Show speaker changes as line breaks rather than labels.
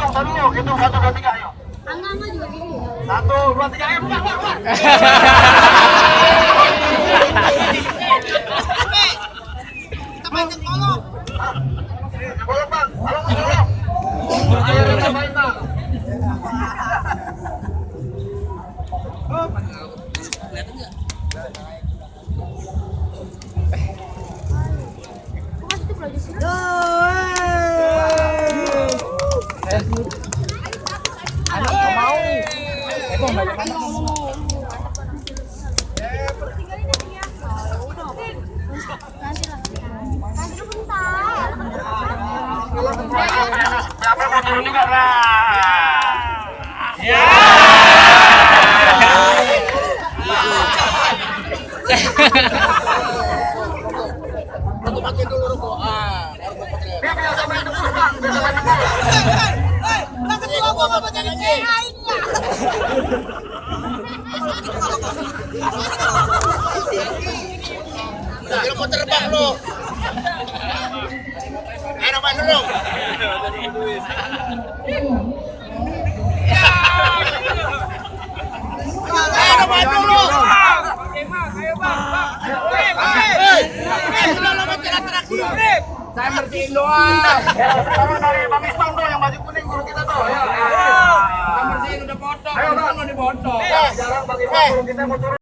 hitung dulu, hitung 1, 2, 3, ayo.
Angga juga gini.
1, 2, 3, ayo buka.
Kita main ke kolong.
Bolong bang, bolong. Ayo kita main bang. Siapa mau turun juga lah? Ya. Aku pakai dulu rokok. Dia biasa main dulu bang, biasa main dulu.
Lah ketua gua mau jadi lainnya.
Lu mau terbang lu. Ayo main dulu. Ayo main dulu.
Saya bersihin doang.
Sekarang dari Bang Istong tuh yang baju kuning guru kita tuh.
Saya bersihin udah potong. Ayo bang, mau dipotong.
Jarang bagi guru kita mau turun.